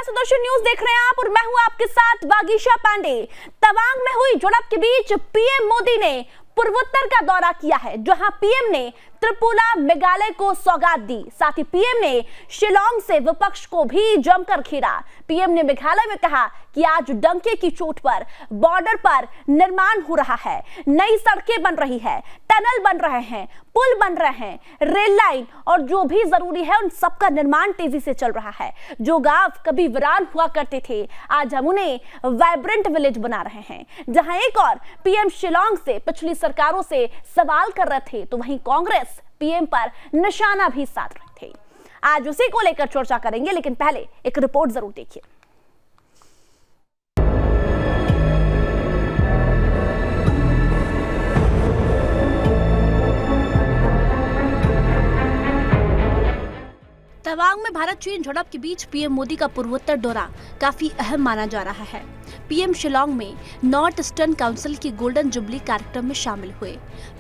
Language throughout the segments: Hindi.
सुदर्शन न्यूज देख रहे हैं आप और मैं हूं आपके साथ वागीशा पांडे। तवांग में हुई झड़प के बीच पीएम मोदी ने पूर्वोत्तर का दौरा किया है, जहां पीएम ने त्रिपुरा मेघालय को सौगात दी। साथ ही पीएम ने शिलांग से विपक्ष को भी जमकर घेरा। पीएम ने मेघालय में कहा कि आज डंके की चोट पर बॉर्डर पर निर्माण हो रहा है, नई सड़कें बन रही है, टनल बन रहे हैं, पुल बन रहे हैं, रेल लाइन और जो भी जरूरी है उन सबका निर्माण तेजी से चल रहा है। जो गांव कभी वीरान हुआ करते थे, आज हम उन्हें वाइब्रेंट विलेज बना रहे हैं। जहां एक और पीएम शिलांग से पिछली सरकारों से सवाल कर रहे थे, तो वहीं कांग्रेस पीएम पर निशाना भी साध रहे थे। आज उसी को लेकर चर्चा करेंगे, लेकिन पहले एक रिपोर्ट जरूर देखिए। तवांग में भारत चीन झड़प के बीच पीएम मोदी का पूर्वोत्तर दौरा काफी अहम माना जा रहा है। पीएम शिलांग में नॉर्थ ईस्टर्न काउंसिल की गोल्डन जुबली कार्यक्रम में शामिल हुए।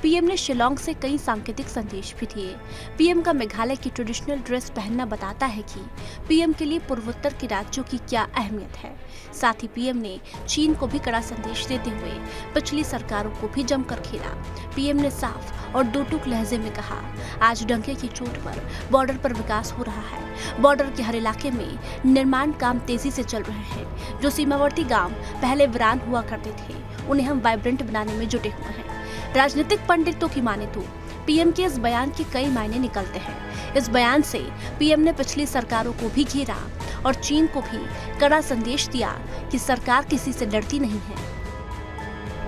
पीएम ने शिलांग से कई सांकेतिक संदेश भी दिए। पीएम का मेघालय की ट्रेडिशनल ड्रेस पहनना बताता है कि पीएम के लिए पूर्वोत्तर के राज्यों की क्या अहमियत है। साथ ही पीएम ने चीन को भी कड़ा संदेश देते हुए पिछली सरकारों को भी जमकर घेरा। पीएम ने साफ और दो टूक लहजे में कहा, आज डंके की चोट पर बॉर्डर पर विकास हो रहा है। बॉर्डर के हर इलाके में निर्माण काम तेजी से चल रहे हैं। जो सीमावर्ती गांव पहले वीरान हुआ करते थे, उन्हें हम वाइब्रेंट बनाने में जुटे हुए हैं। राजनीतिक पंडितों की माने तो पीएम के इस बयान के कई मायने निकलते हैं। इस बयान से पीएम ने पिछली सरकारों को भी घेरा और चीन को भी कड़ा संदेश दिया कि सरकार किसी से डरती नहीं है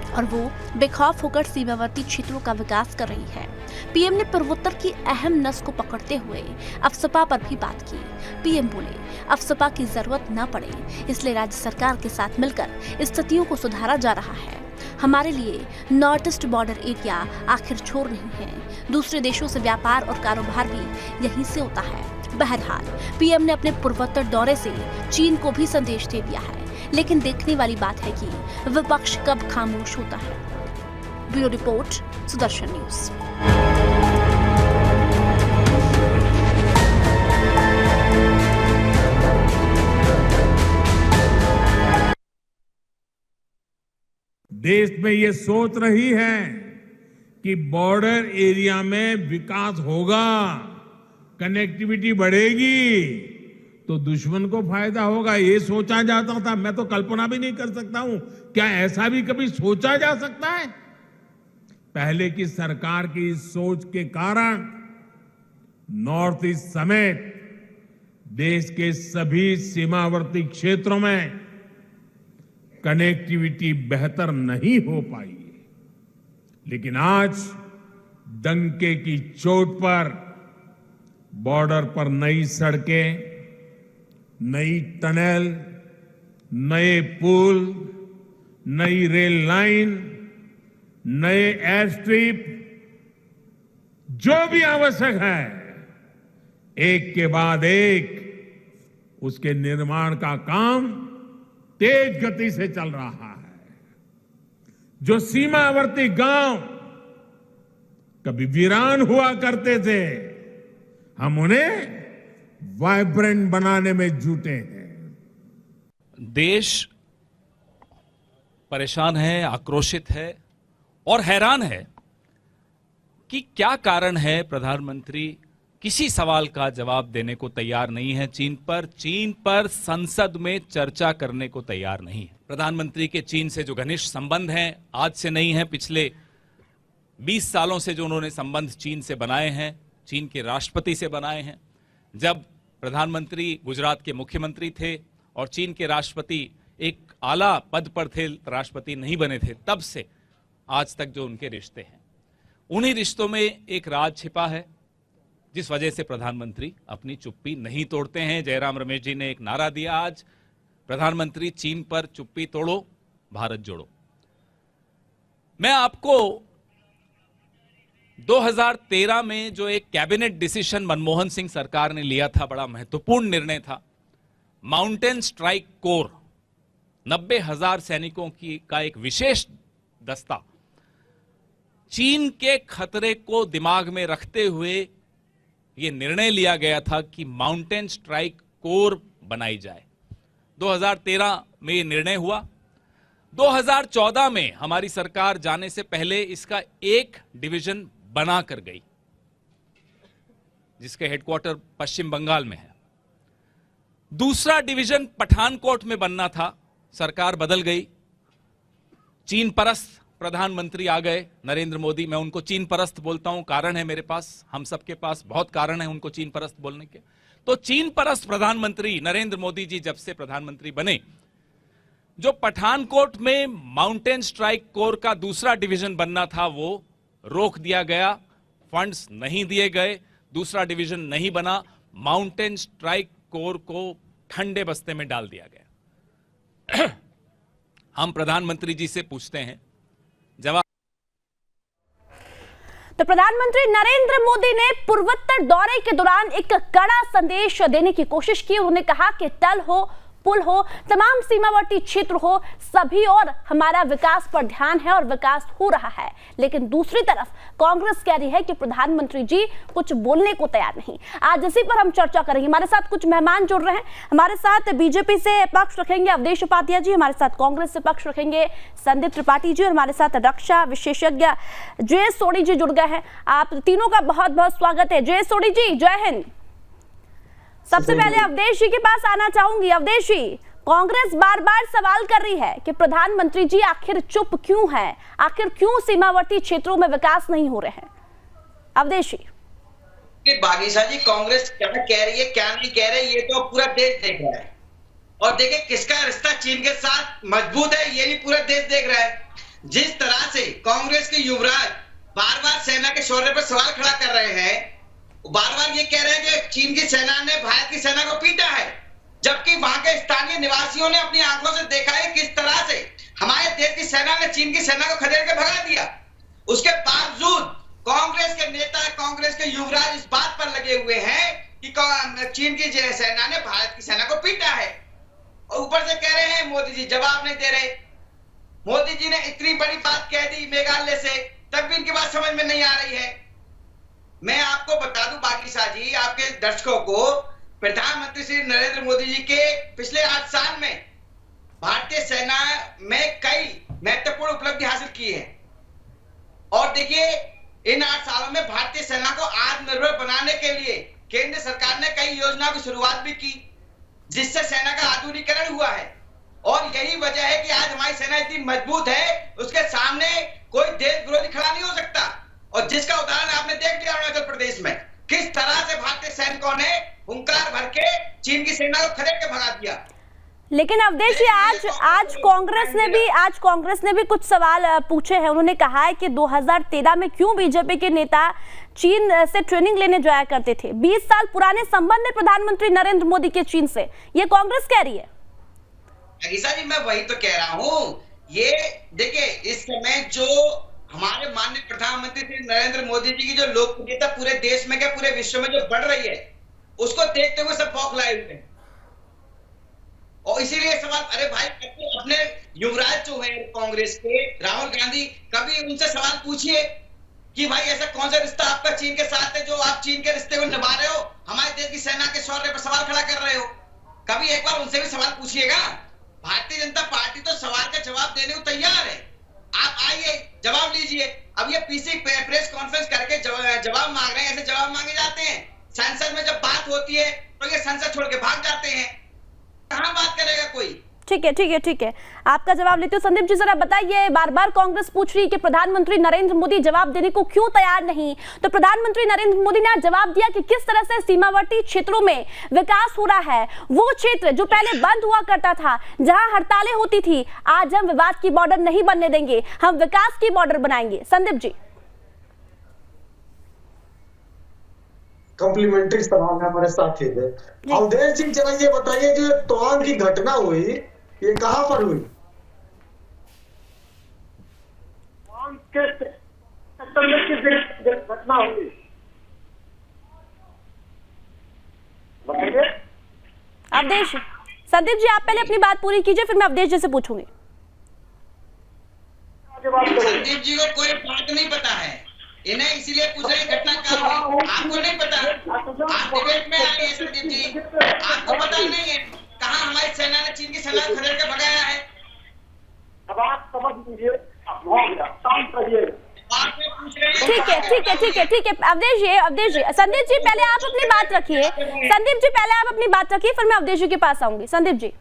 और वो बेखौफ होकर सीमावर्ती क्षेत्रों का विकास कर रही है। पीएम ने पूर्वोत्तर की अहम नस को पकड़ते हुए अफसपा पर भी बात की। पीएम बोले, अफसपा की जरूरत न पड़े, इसलिए राज्य सरकार के साथ मिलकर स्थितियों को सुधारा जा रहा है। हमारे लिए नॉर्थ ईस्ट बॉर्डर एरिया आखिर छोर नहीं है। दूसरे देशों से व्यापार और कारोबार भी यहीं से होता है। बहरहाल पीएम ने अपने पूर्वोत्तर दौरे से चीन को भी संदेश दे दिया है, लेकिन देखने वाली बात है कि विपक्ष कब खामोश होता है। Bureau report, Sudarshan news. देश में ये सोच रही है कि बॉर्डर एरिया में विकास होगा, कनेक्टिविटी बढ़ेगी तो दुश्मन को फायदा होगा, ये सोचा जाता था। मैं तो कल्पना भी नहीं कर सकता हूं, क्या ऐसा भी कभी सोचा जा सकता है? पहले की सरकार की सोच के कारण नॉर्थ ईस्ट समेत देश के सभी सीमावर्ती क्षेत्रों में कनेक्टिविटी बेहतर नहीं हो पाई। लेकिन आज डंके की चोट पर बॉर्डर पर नई सड़कें, नई टनल, नए पुल, नई रेल लाइन, नए एयर स्ट्रिप, जो भी आवश्यक है, एक के बाद एक उसके निर्माण का काम तेज गति से चल रहा है। जो सीमावर्ती गांव कभी वीरान हुआ करते थे, हम उन्हें वाइब्रेंट बनाने में जुटे हैं। देश परेशान है, आक्रोशित है और हैरान है कि क्या कारण है प्रधानमंत्री किसी सवाल का जवाब देने को तैयार नहीं है। चीन पर संसद में चर्चा करने को तैयार नहीं है। प्रधानमंत्री के चीन से जो घनिष्ठ संबंध हैं, आज से नहीं है, पिछले 20 सालों से जो उन्होंने संबंध चीन से बनाए हैं, चीन के राष्ट्रपति से बनाए हैं। जब प्रधानमंत्री गुजरात के मुख्यमंत्री थे और चीन के राष्ट्रपति एक आला पद पर थे, राष्ट्रपति नहीं बने थे, तब से आज तक जो उनके रिश्ते हैं, उन्हीं रिश्तों में एक राज छिपा है, जिस वजह से प्रधानमंत्री अपनी चुप्पी नहीं तोड़ते हैं। जयराम रमेश जी ने एक नारा दिया आज, प्रधानमंत्री चीन पर चुप्पी तोड़ो, भारत जोड़ो। मैं आपको 2013 में जो एक कैबिनेट डिसीजन मनमोहन सिंह सरकार ने लिया था, बड़ा महत्वपूर्ण निर्णय था, माउंटेन स्ट्राइक कोर, 90,000 सैनिकों का एक विशेष दस्ता, चीन के खतरे को दिमाग में रखते हुए यह निर्णय लिया गया था कि माउंटेन स्ट्राइक कोर बनाई जाए। 2013 में ये निर्णय हुआ। 2014 में हमारी सरकार जाने से पहले इसका एक डिवीजन बना कर गई, जिसके हेडक्वार्टर पश्चिम बंगाल में है। दूसरा डिवीजन पठानकोट में बनना था, सरकार बदल गई। चीन परस्त प्रधानमंत्री आ गए, नरेंद्र मोदी। मैं उनको चीन परस्त बोलता हूं, कारण है मेरे पास, हम सबके पास बहुत कारण है उनको चीन परस्त बोलने के। तो चीन परस्त प्रधानमंत्री नरेंद्र मोदी जी जब से प्रधानमंत्री बने, जो पठानकोट में माउंटेन स्ट्राइक कोर का दूसरा डिवीजन बनना था वो रोक दिया गया, फंड्स नहीं दिए गए, दूसरा डिवीजन नहीं बना, माउंटेन स्ट्राइक कोर को ठंडे बस्ते में डाल दिया गया। हम प्रधानमंत्री जी से पूछते हैं जवाब। तो प्रधानमंत्री नरेंद्र मोदी ने पूर्वोत्तर दौरे के दौरान एक कड़ा संदेश देने की कोशिश की। उन्होंने कहा कि टल हो, पुल हो, तमाम सीमावर्ती क्षेत्र हो, सभी और हमारा विकास पर ध्यान है और विकास हो रहा है। लेकिन दूसरी तरफ कांग्रेस कह रही है कि प्रधानमंत्री जी कुछ बोलने को तैयार नहीं। आज इसी पर हम चर्चा करेंगे। हमारे साथ कुछ मेहमान जुड़ रहे हैं। हमारे साथ बीजेपी से पक्ष रखेंगे अवधेश उपाध्याय जी, हमारे साथ कांग्रेस से पक्ष रखेंगे संदीप त्रिपाठी जी, और हमारे साथ रक्षा विशेषज्ञ जय सोनी जी जुड़ गए हैं। आप तीनों का बहुत बहुत स्वागत है। जय सोनी जी, जय हिंद। सबसे पहले अवधेश जी के पास आना चाहूंगी। अवधेश जी, कांग्रेस बार बार सवाल कर रही है कि प्रधानमंत्री जी आखिर चुप क्यों हैं, आखिर क्यों सीमावर्ती क्षेत्रों में विकास नहीं हो रहे हैं? अवधेश जी। बागीसा जी, कांग्रेस क्या कह रही है क्या नहीं कह रही ये तो पूरा देश देख रहा है। और देखिए किसका रिश्ता चीन के साथ मजबूत है ये भी पूरा देश देख रहा है। जिस तरह से कांग्रेस के युवराज बार बार सेना के शौर्य पर सवाल खड़ा कर रहे हैं, बार बार ये कह रहे हैं कि चीन की सेना ने भारत की सेना को पीटा है, जबकि वहां के स्थानीय निवासियों ने अपनी आंखों से देखा है किस तरह से हमारे देश की सेना ने चीन की सेना को खदेड़ के भगा दिया। उसके बावजूद कांग्रेस के नेता, कांग्रेस के युवराज इस बात पर लगे हुए हैं कि चीन की सेना ने भारत की सेना को पीटा है, और ऊपर से कह रहे हैं मोदी जी जवाब नहीं दे रहे। मोदी जी ने इतनी बड़ी बात कह दी मेघालय से, तब भी इनकी बात समझ में नहीं आ रही है। मैं आपको बता दूं बागीसा जी, आपके दर्शकों को, प्रधानमंत्री श्री नरेंद्र मोदी जी के पिछले 8 साल में भारतीय सेना में कई महत्वपूर्ण उपलब्धि हासिल की है। और देखिए इन 8 सालों में भारतीय सेना को आत्मनिर्भर बनाने के लिए केंद्र सरकार ने कई योजनाओं की शुरुआत भी की, जिससे सेना का आधुनिकीकरण हुआ है। और यही वजह है कि आज हमारी सेना इतनी मजबूत है, उसके सामने कोई देश विरोधी खड़ा नहीं हो सकता। और जिसका उदाहरण आपने देख लिया अरुणाचल प्रदेश में, किस तरह से भारतीय सैनिकों ने हुंकार भर के चीन की सेना को खदेड़ के भगा दिया। लेकिन अवधेश जी, आज कांग्रेस ने भी कुछ सवाल पूछे हैं। उन्होंने कहा है कि 2013 में क्यों बीजेपी के नेता चीन से ट्रेनिंग लेने जाया करते थे। 20 साल पुराने संबंध है प्रधानमंत्री नरेंद्र मोदी के चीन से, ये कांग्रेस कह रही है। अगीसा जी, मैं वही तो कह रहा हूँ। ये देखिए इस समय जो हमारे माननीय प्रधानमंत्री श्री नरेंद्र मोदी जी की जो लोकप्रियता पूरे देश में क्या पूरे विश्व में जो बढ़ रही है, उसको देखते हुए सब बौखलाए हुए हैं। और इसीलिए सवाल, अरे भाई अपने युवराज जो है कांग्रेस के राहुल गांधी, कभी उनसे सवाल पूछिए कि भाई ऐसा कौन सा रिश्ता आपका चीन के साथ है जो आप चीन के रिश्ते को निभा रहे हो, हमारे देश की सेना के शौर्य पर सवाल खड़ा कर रहे हो। कभी एक बार उनसे भी सवाल पूछिएगा। भारतीय जनता पार्टी तो सवाल का जवाब देने को तैयार है, आप आइए जवाब लीजिए। अब ये पीसी प्रेस कॉन्फ्रेंस करके जवाब मांग रहे हैं, ऐसे जवाब मांगे जाते हैं। संसद में जब बात होती है तो ये संसद छोड़ के भाग जाते हैं, कहां बात करेगा कोई। ठीक है, आपका जवाब लेते हो। संदीप जी, जरा बताइए, बार बार कांग्रेस पूछ रही है कि प्रधानमंत्री नरेंद्र मोदी जवाब देने को क्यों तैयार नहीं। तो प्रधानमंत्री नरेंद्र मोदी ने आज जवाब दिया कि किस तरह से सीमावर्ती क्षेत्रों में विकास हो रहा है। वो क्षेत्र जो पहले बंद हुआ करता था, जहां हड़तालें होती थी, आज हम विवाद की बॉर्डर नहीं बनने देंगे, हम विकास की बॉर्डर बनाएंगे। संदीप जी। कॉम्प्लीमेंट्री सवाल है हमारे साथी थे। अवधेश जी, जरा ये बताइए जो तवांग की घटना हुई, ये कहां पर हुई? घटना हुई अवधेश, संदीप जी आप पहले अपनी बात पूरी कीजिए, फिर मैं अवधेश जी से पूछूंगी। संदीप जी को कोई बात नहीं पता है, इन्हें इसीलिए पूछ रहे घटना कब हुई, आपको नहीं पता। आप डिबेट में आए हैं संदीप जी, आपको पता नहीं है कहाँ हमारी सेना ने चीन की सेना को खदेड़ के भगाया है? अब आप समझ लीजिए, हो गया, शांत रहिए। आपसे पूछ रहे हैं। ठीक है ठीक है ठीक है ठीक है अवधेश जी संदीप जी पहले आप अपनी बात रखिए, संदीप जी पहले आप अपनी बात रखिए, फिर मैं अवधेश जी के पास आऊंगी। संदीप जी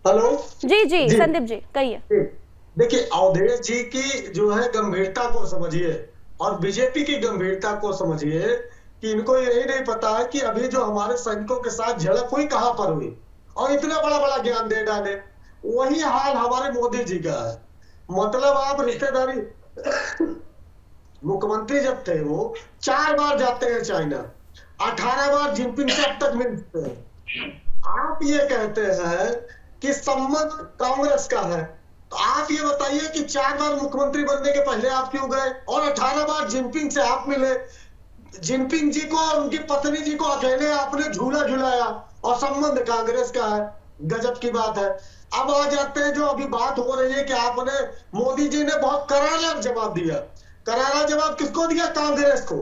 हेलो जी संदीप जी कहिए। देखिए, अवधेश जी की जो है गंभीरता को समझिए और बीजेपी की गंभीरता को समझिए कि इनको यही नहीं पता है कि अभी जो हमारे सैनिकों के साथ झड़प हुई कहां पर हुई और इतना बड़ा बड़ा ज्ञान दे डाले। वही हाल हमारे मोदी जी का है। मतलब आप रिश्तेदारी मुख्यमंत्री जब थे वो 4 बार जाते हैं चाइना, 18 बार जिनपिंग से अब तक मिलते हैं। आप ये कहते हैं कि संबंध कांग्रेस का है, तो आप ये बताइए कि 4 बार मुख्यमंत्री बनने के पहले आप क्यों गए और 18 बार जिनपिंग से आप मिले? जिनपिंग जी को और उनकी पत्नी जी को अकेले आपने झूला झुलाया और संबंध कांग्रेस का है। गजब की बात है। अब आ जाते हैं जो अभी बात हो रही है कि आपने, मोदी जी ने बहुत करारा जवाब दिया। करारा जवाब किसको दिया? कांग्रेस को।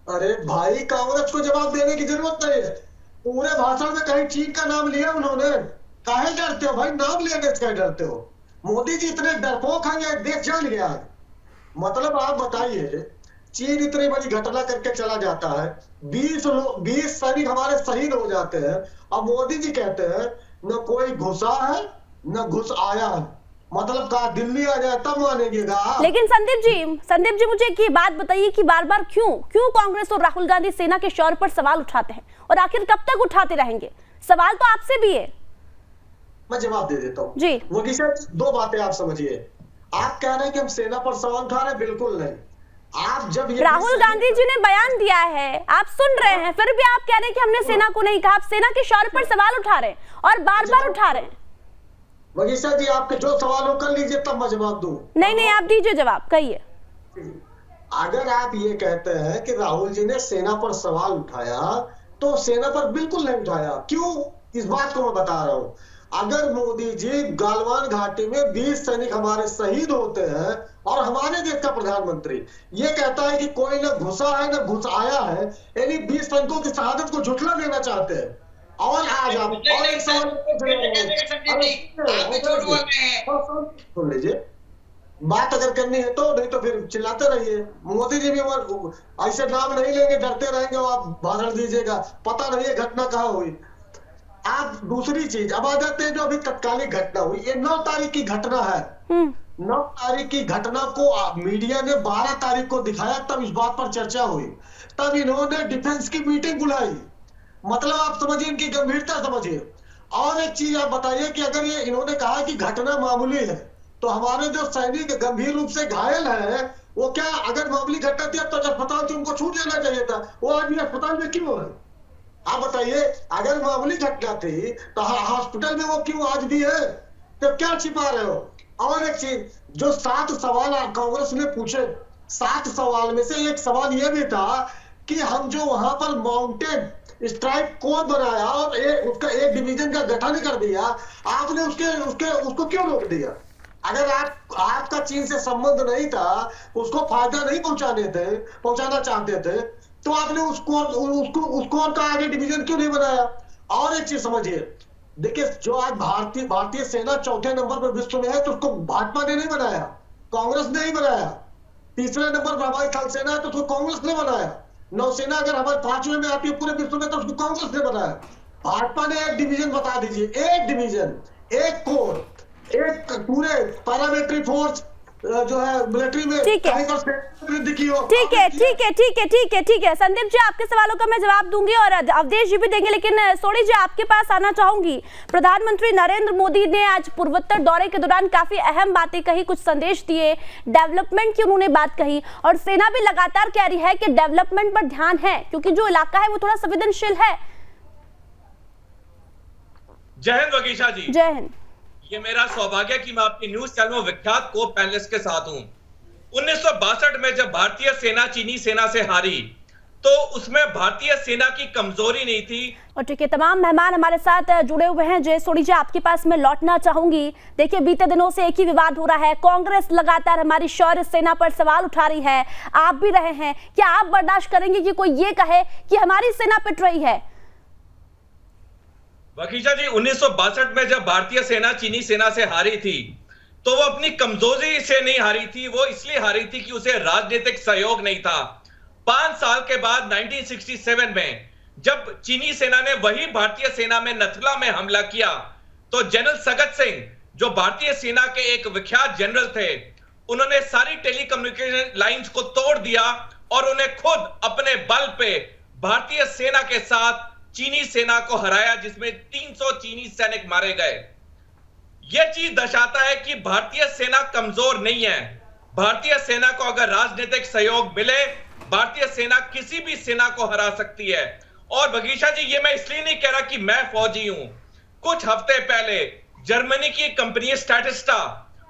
अरे भाई, कांग्रेस को जवाब देने की जरूरत नहीं है। पूरे भाषण में कहीं चीन का नाम लिया उन्होंने? काहे डरते हो भाई? नाम लेने से डरते हो? मोदी जी इतने डरपोक हैं, ये देश जान गया है। मतलब आप बताइए, चीन इतनी बड़ी घटना करके चला जाता है, 20 सैनिक हमारे शहीद हो जाते हैं, अब मोदी जी कहते हैं न कोई घुसा है न घुस आया है। मतलब कहा दिल्ली आ जाए तब मानेंगे। लेकिन संदीप जी मुझे एक बात बताइए कि बार बार क्यों कांग्रेस और राहुल गांधी सेना के शौर्य पर सवाल उठाते हैं और आखिर कब तक उठाते रहेंगे? सवाल तो आपसे भी है। मैं जवाब दे देता हूँ जी। वो किसी 2 बातें आप समझिए। आप कह रहे हैं कि हम सेना पर सवाल उठा रहे हैं, बिल्कुल नहीं। आप जब राहुल गांधी जी ने बयान दिया है, आप सुन रहे हैं, फिर भी आप कह रहे हैं कि हमने सेना को नहीं कहा। आप सेना के शौर्य पर सवाल उठा रहे हैं और बार बार उठा रहे हैं। वगीशा जी, आपके जो सवाल हो कर लीजिए, तब मैं जवाब दूं। नहीं आप दीजिए जवाब, कहिए। अगर आप ये कहते हैं कि राहुल जी ने सेना पर सवाल उठाया, तो सेना पर बिल्कुल नहीं उठाया। क्यों? इस बात को मैं बता रहा हूं। अगर मोदी जी गालवान घाटी में 20 सैनिक हमारे शहीद होते हैं और हमारे देश का प्रधानमंत्री ये कहता है कि कोई न घुसा है न घुस आया है, यानी 20 सैनिकों की शहादत को झुठला देना चाहते हैं। और आज आप और एक सवाल सुन लीजिए, बात अगर करनी है तो, नहीं तो फिर चिल्लाते रहिए। मोदी जी भी ऐसे नाम नहीं लेंगे, डरते रहेंगे और आप भाषण दीजिएगा, पता नहीं है घटना कहाँ हुई। आप दूसरी चीज, अब आ जाते हैं जो अभी तत्कालिक घटना हुई। ये 9 तारीख की घटना है। 9 तारीख की घटना को मीडिया ने 12 तारीख को दिखाया, तब इस बात पर चर्चा हुई, तब इन्होंने डिफेंस की मीटिंग बुलाई। मतलब आप समझिए, इनकी गंभीरता समझिए। और एक चीज आप बताइए कि अगर ये इन्होंने कहा कि घटना मामूली है, तो हमारे जो सैनिक गंभीर रूप से घायल है, वो क्या अगर मामूली घटना थी तो अस्पताल से उनको छूट जाना चाहिए था? वो आज भी अस्पताल में क्यों है? आप बताइए, अगर मामूली घटना थी तो हॉस्पिटल में वो क्यों आज भी है? तो क्या छिपा रहे हो? और एक चीज, जो 7 सवाल कांग्रेस ने पूछे, 7 सवाल में से एक सवाल यह भी था कि हम जो वहां पर माउंटेन स्ट्राइक कोर बनाया और उसका एक डिवीजन का गठन कर दिया, आपने उसको क्यों रोक दिया? अगर आपका चीन से संबंध नहीं था, उसको फायदा नहीं पहुंचाना चाहते थे, तो आपने उसको का आगे डिवीजन क्यों नहीं बनाया? और एक चीज समझिए, देखिए, जो आज भारतीय सेना 4थे नंबर पर विश्व में है, तो उसको भाजपा ने नहीं बनाया, कांग्रेस ने ही बनाया। 3रे नंबर पर हमारी थल सेना है, तो उसको कांग्रेस ने बनाया। नौसेना अगर हमारे 5वें में आती है पूरे विश्व में, तो उसको कांग्रेस ने बनाया। भाजपा ने एक डिवीजन बता दीजिए, एक डिवीजन, एक कोर, एक पूरे पैरामिलिट्री फोर्स जो है मिलिट्री में ठीक है संदीप जी, आपके सवालों का मैं जवाब दूंगी और अवधेश जी भी देंगे, लेकिन सोनी जी आपके पास आना चाहूंगी। प्रधानमंत्री नरेंद्र मोदी ने आज पूर्वोत्तर दौरे के दौरान काफी अहम बातें कही, कुछ संदेश दिए, डेवलपमेंट की उन्होंने बात कही और सेना भी लगातार कह रही है कि डेवलपमेंट पर ध्यान है, क्योंकि जो इलाका है वो थोड़ा संवेदनशील है। जय हिंद वगीशा जी। जय हिंद। ये मेरा सौभाग्य कि मैं आपकी न्यूज चैनल में विख्यात को पैनलिस्ट के साथ हूं। 1962 में जब भारतीय सेना चीनी सेना से हारी, तो उसमें भारतीय सेना की कमजोरी नहीं थी। और ठीक है, तमाम मेहमान हमारे साथ जुड़े हुए हैं। जय सोनी जी, आपके पास मैं लौटना चाहूंगी। देखिए, बीते दिनों से एक ही विवाद हो रहा है, कांग्रेस लगातार हमारी शौर्य सेना पर सवाल उठा रही है, आप भी रहे हैं। क्या आप बर्दाश्त करेंगे कि कोई ये कहे कि हमारी सेना पिट रही है? वकीशा जी, 1962 में जब भारतीय सेना चीनी सेना से हारी थी तो वो अपनी कमजोरी से नहीं हारी थी, वो इसलिए हारी थी कि उसे राजनीतिक सहयोग नहीं था। 5 साल के बाद 1967 में जब चीनी सेना ने वही भारतीय सेना में नथुला में हमला किया तो जनरल सगत सिंह, जो भारतीय सेना के एक विख्यात जनरल थे, उन्होंने सारी टेलीकम्युनिकेशन लाइंस को तोड़ दिया और उन्हें खुद अपने बल पे भारतीय सेना के साथ चीनी सेना को हराया, जिसमें 300 चीनी सैनिक मारे गए। यह चीज दर्शाता है कि भारतीय सेना कमजोर नहीं है। भारतीय सेना को अगर राजनीतिक सहयोग मिले, भारतीय सेना किसी भी सेना को हरा सकती है। और बगीचा जी, ये मैं इसलिए नहीं कह रहा कि मैं फौजी हूं। कुछ हफ्ते पहले जर्मनी की कंपनी स्टैटिस्टा,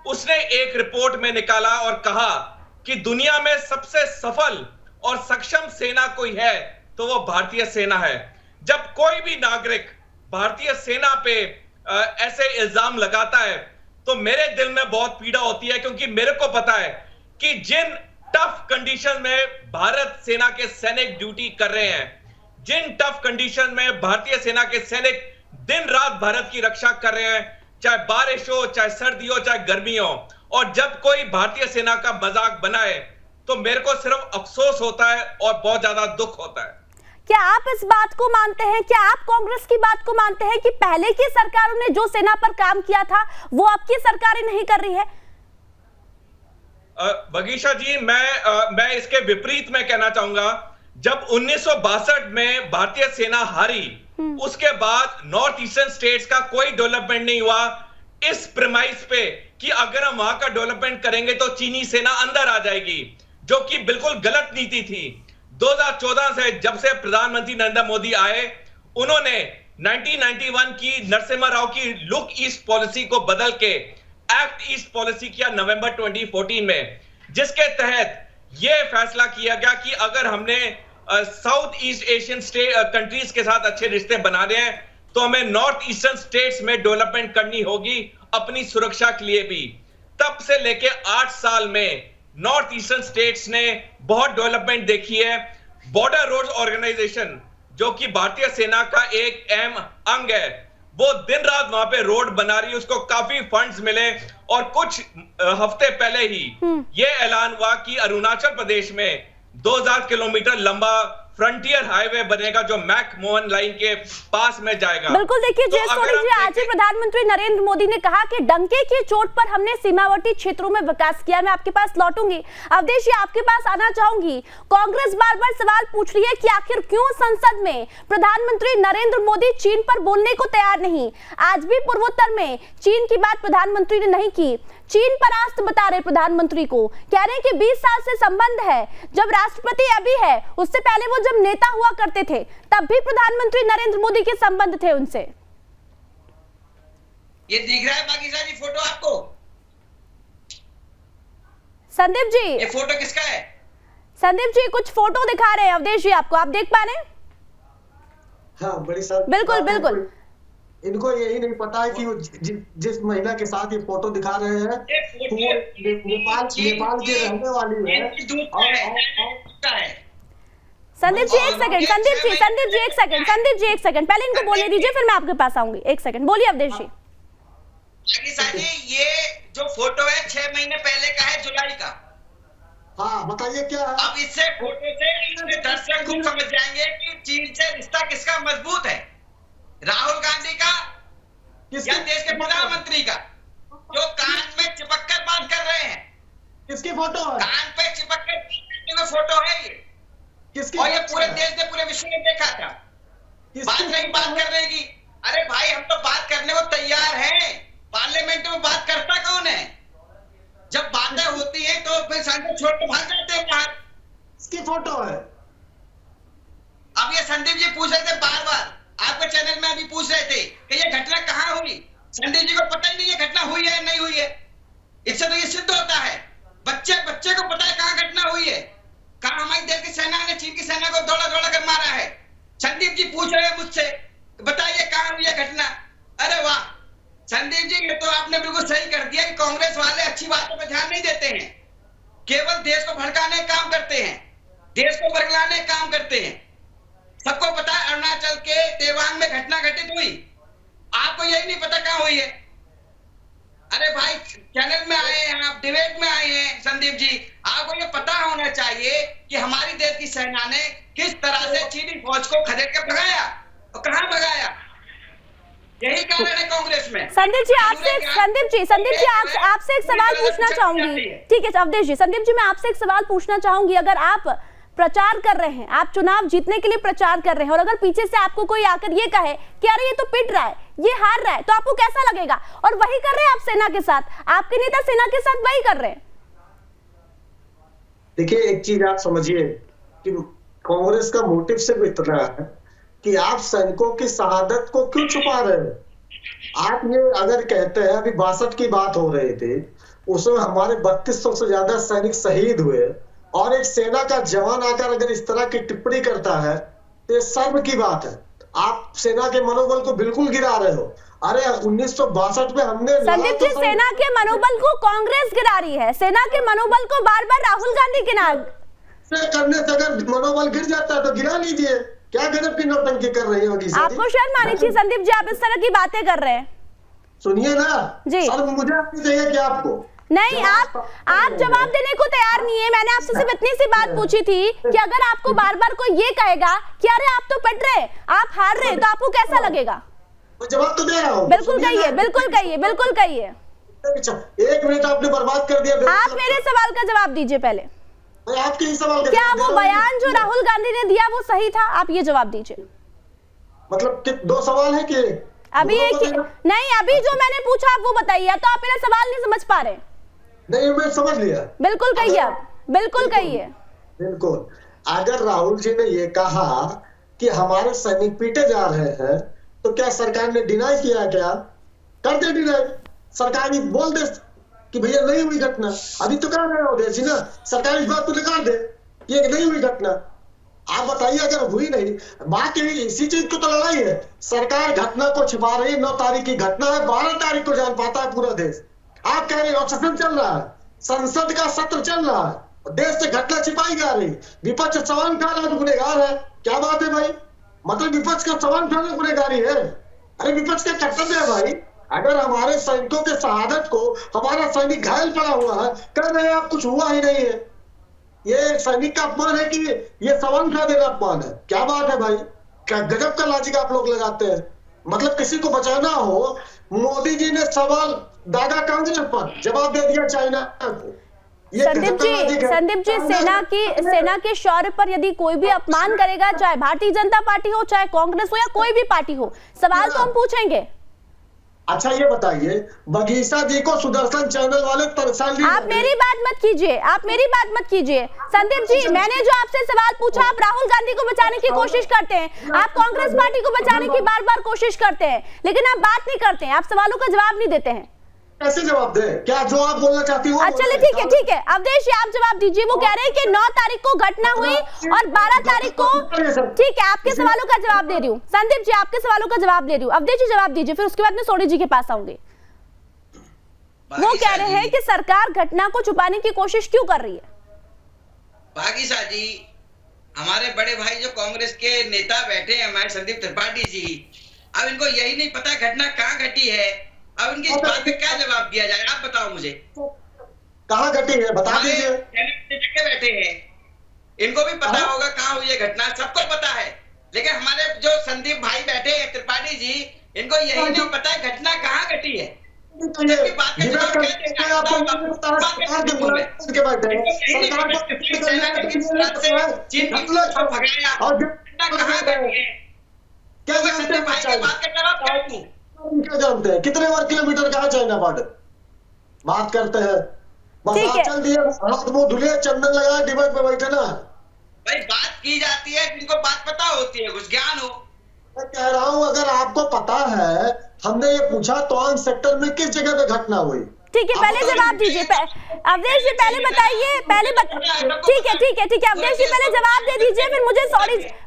उसने एक रिपोर्ट में निकाला और कहा कि दुनिया में सबसे सफल और सक्षम सेना कोई है तो वो भारतीय सेना है। जब कोई भी नागरिक भारतीय सेना पे ऐसे इल्जाम लगाता है तो मेरे दिल में बहुत पीड़ा होती है, क्योंकि मेरे को पता है कि जिन टफ कंडीशन में भारत सेना के सैनिक ड्यूटी कर रहे हैं, जिन टफ कंडीशन में भारतीय सेना के सैनिक दिन रात भारत की रक्षा कर रहे हैं, चाहे बारिश हो, चाहे सर्दी हो, चाहे गर्मी हो, और जब कोई भारतीय सेना का मजाक बनाए तो मेरे को सिर्फ अफसोस होता है और बहुत ज्यादा दुख होता है। क्या आप इस बात को मानते हैं, क्या आप कांग्रेस की बात को मानते हैं कि पहले की सरकारों ने जो सेना पर काम किया था वो अब की सरकारें नहीं कर रही है? बगीचा जी, मैं इसके विपरीत में कहना चाहूंगा। जब 1962 में भारतीय सेना हारी, उसके बाद नॉर्थ ईस्टर्न स्टेट्स का कोई डेवलपमेंट नहीं हुआ, इस प्रेमाइस पे कि अगर हम वहां का डेवलपमेंट करेंगे तो चीनी सेना अंदर आ जाएगी, जो कि बिल्कुल गलत नीति थी। 2014 से जब से प्रधानमंत्री नरेंद्र मोदी आए, उन्होंने 1991 की नरसिम्हा राव की लुक ईस्ट पॉलिसी को बदल के एक्ट ईस्ट पॉलिसी किया नवंबर 2014 में, जिसके तहत यह फैसला किया गया कि अगर हमने साउथ ईस्ट एशियन कंट्रीज के साथ अच्छे रिश्ते बनाने हैं तो हमें नॉर्थ ईस्टर्न स्टेट्स में डेवलपमेंट करनी होगी, अपनी सुरक्षा के लिए भी। तब से लेके 8 साल में नॉर्थ ईस्टर्न स्टेट्स ने बहुत डेवलपमेंट देखी है। बॉर्डर रोड ऑर्गेनाइजेशन, जो कि भारतीय सेना का एक अहम अंग है, वो दिन रात वहां पे रोड बना रही है, उसको काफी फंड्स मिले। और कुछ हफ्ते पहले ही ये ऐलान हुआ कि अरुणाचल प्रदेश में 2000 किलोमीटर लंबा फ्रंटियर हाईवे बनेगा, जो मैक मोहन लाइन के पास में जाएगा। बिल्कुल, देखिए जय सोनी जी, आज ही प्रधानमंत्री नरेंद्र मोदी ने कहा कि डंके की चोट पर हमने सीमावर्ती क्षेत्रों में विकास किया। मैं आपके पास लौटूंगी, अवधेश जी आपके पास आना चाहूंगी। कांग्रेस बार बार सवाल पूछ रही है कि आखिर क्यों संसद में प्रधानमंत्री नरेंद्र मोदी चीन पर बोलने को तैयार नहीं। आज भी पूर्वोत्तर में चीन की बात प्रधानमंत्री ने नहीं की। चीन परास्त बता रहे प्रधानमंत्री को, कह रहे हैं कि 20 साल से संबंध है, जब राष्ट्रपति अभी है, उससे पहले वो जब नेता हुआ करते थे तब भी प्रधानमंत्री नरेंद्र मोदी के संबंध थे उनसे। ये दिख रहा है पाकिस्तान की फोटो आपको? संदीप जी, ये फोटो किसका है? संदीप जी कुछ फोटो दिखा रहे हैं अवधेश जी आपको, आप देख पा रहे हैं? हाँ, बड़ी साथ बिल्कुल बिल्कुल। इनको यही नहीं पता है कि वो जिस महिला के साथ ये फोटो दिखा रहे हैं नेपाल के रहने वाली है। संदीप जी एक सेकंड, संदीप जी एक सेकंड, पहले इनको बोलने दीजिए, फिर मैं आपके पास आऊंगी। एक सेकंड, बोलिए अवधेश जी। ये जो फोटो है 6 महीने पहले का है, जुलाई का। हाँ, बताइए क्या है? अब इससे फोटो से दर्शक खुद समझ जाएंगे कि चीन से रिश्ता किसका मजबूत है, राहुल गांधी का या देश के प्रधानमंत्री का, जो कान में चिपक कर बात कर रहे हैं। किसकी फोटो है? कान पे चिपक कर फोटो है ये, और ये पूरे देश ने, पूरे विश्व ने देखा था। बात नहीं बात करने की। अरे भाई, हम तो बात करने को तैयार हैं। पार्लियामेंट में बात करता कौन है? जब बातें होती हैं तो फिर संसद छोड़ के भाग जाते हैं बाहर। किसकी फोटो है? अब ये संदीप जी पूछ रहे थे, बार बार आपके चैनल में अभी पूछ रहे थे कि ये घटना कहाँ हुई। संदीप जी को पता ही नहीं ये घटना हुई है नहीं हुई है। इससे तो ये सिद्ध होता है बच्चे को पता है कहाँ घटना हुई है, कहाँ हमारी देश की सेना ने चीन की सेना को दौड़ा बिल्कुल सही कर दिया कि कांग्रेस वाले अच्छी बातों पर ध्यान नहीं देते हैं, केवल देश को भड़काने का काम करते हैं, देश को बरगलाने का काम करते हैं। सबको पता है अरुणाचल के देवांग में घटना घटित हुई, आपको यही नहीं पता कहां हुई है। अरे भाई, चैनल में आए हैं आप, डिबेट में आए हैं संदीप जी, आपको ये पता होना चाहिए कि हमारी देश की सेना ने किस तरह से चीनी फौज को खदेड़ कर भगाया और कहां भगाया। यही कारण है कांग्रेस में। संदीप जी आपसे एक सवाल पूछना चाहूंगी। ठीक है अवधेश जी, संदीप जी मैं आपसे एक सवाल पूछना चाहूंगी। अगर आप प्रचार कर रहे हैं, आप चुनाव जीतने के लिए प्रचार कर रहे हैं, और अगर पीछे से आपको कोई आकर ये कहे कि अरे ये तो पिट रहा है, ये हार रहा है, तो आपको कैसा लगेगा? और वही कर रहे हैं आप सेना के साथ, आपके नेता सेना के साथ वही कर रहे हैं। देखिए, एक चीज आप समझिए कि कांग्रेस का मोटिव सिर्फ इतना है कि आप सैनिकों की शहादत को क्यों छुपा रहे हैं। आप ये अगर कहते हैं, अभी 62 की बात हो रही थी, उसमें हमारे 3200 से ज्यादा सैनिक शहीद हुए, और एक सेना का जवान आकर अगर इस तरह की टिप्पणी करता है तो ये शर्म की बात है। आप सेना के मनोबल को बिल्कुल गिरा रहे हो। अरे 1962 में हमने संदीप जी, सेना के मनोबल को कांग्रेस गिरा रही है, सेना के मनोबल को बार बार राहुल गांधी करने से अगर मनोबल गिर जाता है तो गिरा लीजिए। क्या गजब की नौटंकी कर रही है। आपको शर्म आनी चाहिए संदीप जी, आप इस तरह की बातें कर रहे हैं। सुनिए ना जी, शर्म मुझे आपकी चाहिए कि आपको नहीं, आप जवाब देने को तैयार नहीं है। मैंने आपसे सिर्फ इतनी सी बात पूछी थी कि अगर आपको बार बार कोई ये कहेगा कि अरे आप तो पिट रहे, आप हार रहे, तो आपको कैसा लगेगा? जवाब तो दे रहा हूँ। बिल्कुल कहिए, बिल्कुल कहिए, बिल्कुल कहिए। 1 मिनट आपने बर्बाद कर दिया। आप मेरे सवाल का जवाब दीजिए पहले। आपके ही सवाल का, क्या वो बयान जो राहुल गांधी ने दिया वो सही था? आप ये जवाब दीजिए। मतलब 2 सवाल है कि अभी एक नहीं, अभी जो मैंने पूछा आप वो बताइए, तो आप मेरा सवाल नहीं समझ पा रहे। नहीं, मैं समझ लिया। बिल्कुल कहिए, आप बिल्कुल कहिए। बिल्कुल, अगर राहुल जी ने ये कहा कि हमारे सैनिक पीटे जा रहे हैं, तो क्या सरकार ने डिनाई किया? क्या कर दे डिनाई, सरकार भी बोल दे कि भैया नहीं हुई घटना। अभी तो कह रहे हो देसी ना, सरकार इस बात को निकाल दे ये नहीं हुई घटना। आप बताइए, अगर हुई नहीं, बात इसी चीज को तो लड़ाई है। सरकार घटना को छिपा रही है। 9 तारीख की घटना है, 12 तारीख को जान पाता है पूरा देश। आप कह रहे ऑब्सेशन चल रहा है, संसद का सत्र चल रहा है, देश से घटना छिपाई जा रही, विपक्ष सवाल उठा रहा है, गुनहगार है। क्या बात है भाई? मतलब विपक्ष का सवाल उठाना गुनहगारी है? अरे विपक्ष का कर्तव्य है भाई। अगर हमारे सैनिकों के शहादत को, हमारा सैनिक घायल पड़ा हुआ है, कह रहे हैं आप कुछ हुआ ही नहीं है, ये सैनिक का अपमान है कि ये सवाल उठा देना अपमान है? क्या बात है भाई? क्या गजब का लॉजिक आप लोग लगाते हैं। मतलब किसी को बचाना हो, मोदी जी ने सवाल दागा कांग्रेस पर, जवाब दे दिया चाइना को। संदीप जी, सेना के शौर्य पर यदि कोई भी अपमान करेगा, चाहे भारतीय जनता पार्टी हो, चाहे कांग्रेस हो, या कोई भी पार्टी हो, सवाल तो हम पूछेंगे। अच्छा ये बताइए, बगीचा जी को सुदर्शन चैनल वाले तरसाल, आप मेरी बात मत कीजिए, आप मेरी बात मत कीजिए। संदीप जी, मैंने जो आपसे सवाल पूछा, आप राहुल गांधी को बचाने की कोशिश करते हैं, आप कांग्रेस पार्टी को बचाने की बार बार कोशिश करते हैं, लेकिन आप बात नहीं करते हैं, आप सवालों का जवाब नहीं देते हैं। कैसे जवाब दे? क्या जो आप बोलना चाहती हो? अच्छा ठीक है अवधेश जी, आप जवाब दीजिए। वो कह रहे हैं कि 9 तारीख को घटना हुई और 12 तारीख को, ठीक है, आपके सवालों का जवाब दे रही हूँ। संदीप जी, आपके सवालों का जवाब दे रही हूँ। अवधेश जी जवाब दीजिए, फिर उसके बाद मैं सोनी जी के पास आऊंगी। वो कह रहे हैं कि सरकार घटना को छुपाने की कोशिश क्यों कर रही है? भागीसा जी, हमारे बड़े भाई जो कांग्रेस के नेता बैठे हैं, हमारे संदीप त्रिपाठी जी, अब इनको यही नहीं पता घटना कहाँ घटी है। अब इनकी इस बात पे क्या जवाब दिया जाए? आप बताओ मुझे, कहाँ घटी है बता दीजिए। बैठे हैं, इनको भी पता होगा कहाँ हुई है घटना, सबको पता है, लेकिन हमारे जो संदीप भाई बैठे हैं त्रिपाठी जी, इनको यही नहीं पता है घटना कहाँ घटी है। क्या जानते हैं कितने बार किलोमीटर का चाइना बॉर्डर? बात करते हैं, बस चल दिए, हाथ मुंह धुले, चंदन लगाए, डिबेट पे बैठे ना। भाई बात की जाती है, जिनको बात पता होती है, कुछ ज्ञान हो। मैं कह रहा हूँ, अगर आपको पता है, हमने ये पूछा तोआंग सेक्टर में किस जगह पे घटना हुई। ठीक है, पहले जवाब दीजिए अवधेश जी, पहले बताइए, ठीक है अवधेश जी, पहले जवाब दे दीजिए, फिर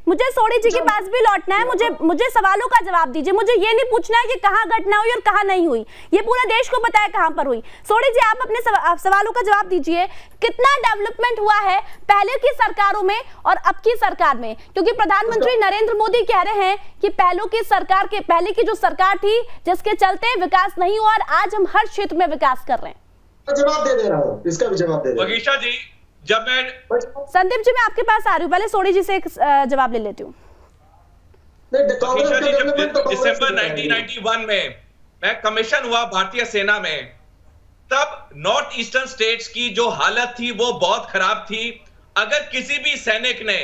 मुझे सोडी जी के पास भी लौटना है। मुझे सवालों का जवाब दीजिए। मुझे ये नहीं पूछना है कि कहाँ घटना हुई और कहाँ नहीं हुई, ये पूरा देश को पता है कहाँ पर हुई। सोडी जी, आप अपने सवालों का जवाब दीजिए। कितना डेवलपमेंट हुआ है पहले की सरकारों में और अब की सरकार में? क्योंकि प्रधानमंत्री नरेंद्र मोदी कह रहे हैं कि पहले की जो सरकार थी जिसके चलते विकास नहीं हुआ, और आज हम हर क्षेत्र में विकास कर रहे हैं। जवाब दे रहा हूँ, इसका भी जवाब दे रहा हूँ। वगीशा जी, जब मैं संदीप जी, मैं आपके पास आ रही हूँ, पहले सोडी जी से एक जवाब ले लेती हूँ। दिसंबर 1991 में मैं कमीशन हुआ भारतीय सेना में, तब नॉर्थ ईस्टर्न स्टेट्स की जो हालत थी वो बहुत खराब थी। अगर किसी भी सैनिक ने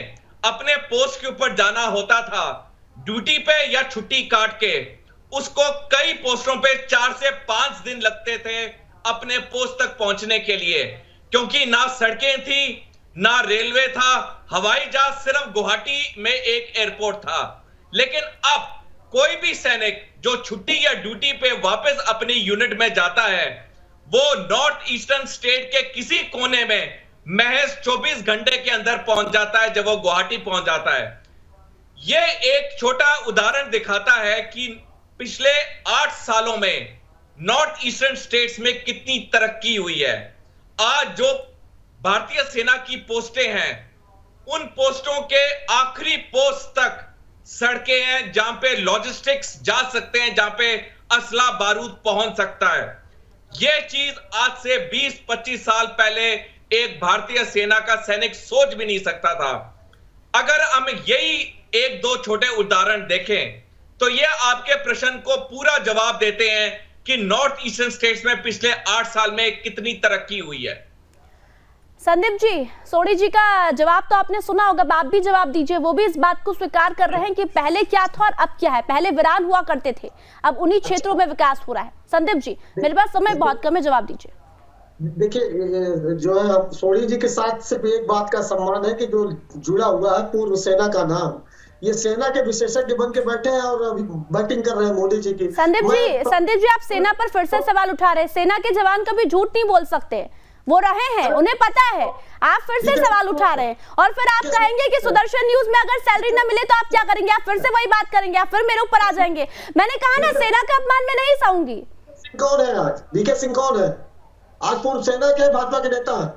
अपने पोस्ट के ऊपर जाना होता था ड्यूटी पे या छुट्टी काट के, उसको कई पोस्टों पे 4 से 5 दिन लगते थे अपने पोस्ट तक पहुंचने के लिए, क्योंकि ना सड़कें थी, ना रेलवे था, हवाई जहाज सिर्फ गुवाहाटी में एक एयरपोर्ट था। लेकिन अब कोई भी सैनिक जो छुट्टी या ड्यूटी पे वापस अपनी यूनिट में जाता है, वो नॉर्थ ईस्टर्न स्टेट के किसी कोने में महज 24 घंटे के अंदर पहुंच जाता है जब वो गुवाहाटी पहुंच जाता है। ये एक छोटा उदाहरण दिखाता है कि पिछले 8 सालों में नॉर्थ ईस्टर्न स्टेट्स में कितनी तरक्की हुई है। आज जो भारतीय सेना की पोस्टें हैं, उन पोस्टों के आखिरी पोस्ट तक सड़कें हैं जहां पे लॉजिस्टिक्स जा सकते हैं, जहां पे असला बारूद पहुंच सकता है। यह चीज आज से 20-25 साल पहले एक भारतीय सेना का सैनिक सोच भी नहीं सकता था। अगर हम यही 1-2 छोटे उदाहरण देखें तो यह आपके प्रश्न को पूरा जवाब देते हैं कि नॉर्थ ईस्टर्न स्टेट्स में पिछले 8 साल में कितनी तरक्की हुई है। संदीप जी, सोडी जी का जवाब तो आपने सुना होगा, आप भी जवाब दीजिए। वो भी इस बात को स्वीकार कर रहे हैं कि पहले क्या था और अब क्या है। पहले वीरान हुआ करते थे, अब उन्हीं क्षेत्रों में विकास हो रहा है। संदीप जी, मेरे पास समय बहुत कम है, जवाब दीजिए। देखिए, जो है सोडी जी के साथ सिर्फ एक बात का सम्मान है कि जो जुड़ा हुआ है पूर्व सेना का नाम, ये सेना के विशेषज्ञ बन के बैठे हैं और अभी बैटिंग कर रहे हैं मोदी जी की। संदीप जी, आप सेना पर फिर से सवाल उठा रहे हैं। सेना के जवान कभी झूठ नहीं बोल सकते, वो रहे हैं, उन्हें पता है। आप फिर से सवाल उठा रहे हैं और फिर आप कहेंगे कि सुदर्शन न्यूज में अगर सैलरी ना मिले तो आप क्या करेंगे? आप फिर से वही बात करेंगे, आप फिर मेरे ऊपर आ जाएंगे। मैंने कहा ना, सेना के अपमान में नहीं सहूंगी। कौन है आज? वीके सिंह कौन है आज? पूर्व सेना के भाजपा के नेता हैं।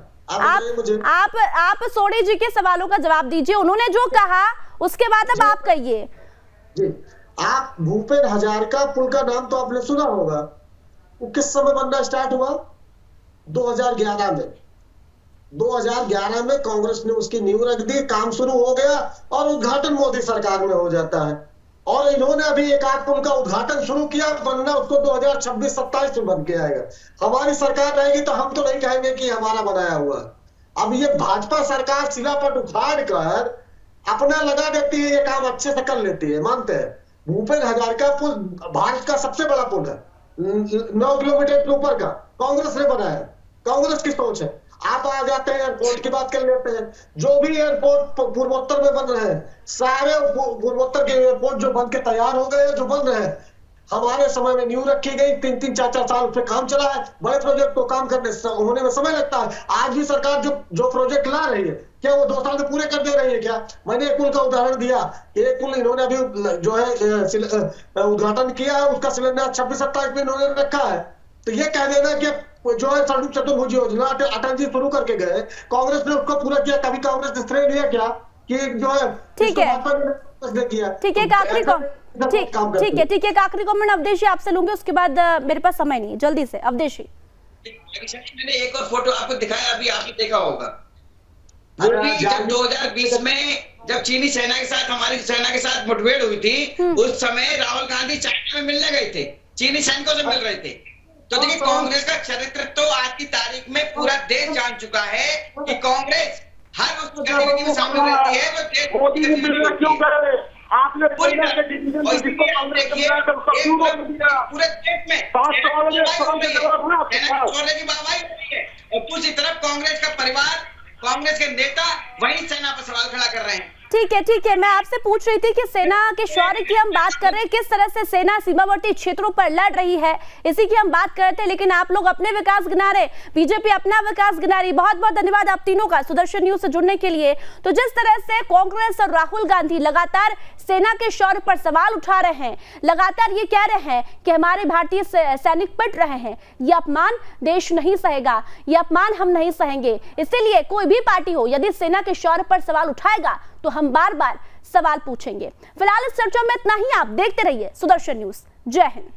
आप सोडी जी के सवालों का जवाब दीजिए। उन्होंने जो कहा उसके बाद अब आप कहिए। जी, आप भूपेन हजारिका पुल का नाम तो आपने सुना होगा। वो किस समय बनना स्टार्ट हुआ? 2011 में। 2011 में कांग्रेस ने उसकी नींव रख दी, काम शुरू हो गया और उद्घाटन मोदी सरकार में हो जाता है। और इन्होंने अभी एक आध पुल का उद्घाटन शुरू किया, बनना उसको 2026-27 में बन के आएगा। हमारी सरकार रहेगी तो हम तो नहीं कहेंगे कि हमारा बनाया हुआ। अब ये भाजपा सरकार सिलापट उखाड़ कर अपना लगा देती है, ये काम अच्छे से कर लेती है, मानते हैं। भूपेन हजारिका पुल भारत का सबसे बड़ा पुल है, 9 किलोमीटर के ऊपर का, कांग्रेस ने बनाया। कांग्रेस की सोच है। आप आ जाते हैं, एयरपोर्ट की बात कर लेते हैं। जो भी एयरपोर्ट पूर्वोत्तर में बन रहे हैं, सारे पूर्वोत्तर के एयरपोर्ट जो बन के तैयार हो गए, जो बन रहे हैं, हमारे समय में न्यू रखी गई। 3-3, 4-4 साल पे काम चला है। बड़े प्रोजेक्ट को काम करने होने में समय लगता है। आज भी सरकार जो प्रोजेक्ट ला रही है, क्या वो 2 साल में पूरे कर दे रही है क्या? मैंने एक पुल का उदाहरण दिया। एक पुल इन्होंने अभी जो है उद्घाटन किया है, उसका शिलान्यास 26-27 में इन्होंने रखा है। तो ये कह देना कि जो है चतुर्भुज योजना अटल जी शुरू करके गए, कांग्रेस ने उसको पूरा किया। कभी कांग्रेस ने श्रेय लिया क्या कि जो है? ठीक है, ठीक है, एक आखिरी कमेंट अवधेश जी आपसे लूंगी, उसके बाद मेरे पास समय नहीं है। जल्दी से अवधेश जी। मैंने एक और फोटो आपको दिखाया, अभी आपने देखा होगा। अभी जब 2020 में जब चीनी सेना के साथ हमारी सेना के साथ मुठभेड़ हुई थी, उस समय राहुल गांधी चाइना में मिलने गए थे, चीनी सैनिकों से मिल रहे थे। तो देखिए, कांग्रेस का चरित्र तो आज की तारीख में पूरा देश जान चुका है कि कांग्रेस हर उस गतिविधि में शामिल रहती है जो देश मोदी जी मिलना क्यों कर रहे हैं? आपने पूरे देश में की वाहवाही होती है, और दूसरी तरफ कांग्रेस का परिवार, कांग्रेस के नेता वही सेना पर सवाल खड़ा कर रहे हैं। ठीक है। मैं आपसे पूछ रही थी कि सेना के शौर्य की हम बात कर रहे हैं, किस तरह से सेना सीमावर्ती क्षेत्रों पर लड़ रही है, इसी की हम बात कर रहे थे, लेकिन आप लोग अपने विकास गिना रहे, बीजेपी अपना विकास गिना रही। बहुत बहुत धन्यवाद आप तीनों का सुदर्शन न्यूज से जुड़ने के लिए। तो जिस तरह से कांग्रेस और राहुल गांधी लगातार सेना के शौर्य पर सवाल उठा रहे हैं, लगातार ये कह रहे हैं कि हमारे भारतीय सैनिक पिट रहे हैं, ये अपमान देश नहीं सहेगा, ये अपमान हम नहीं सहेंगे। इसीलिए कोई भी पार्टी हो यदि सेना के शौर्य पर सवाल उठाएगा तो हम बार बार सवाल पूछेंगे। फिलहाल इस चर्चा में इतना ही। आप देखते रहिए सुदर्शन न्यूज। जय हिंद।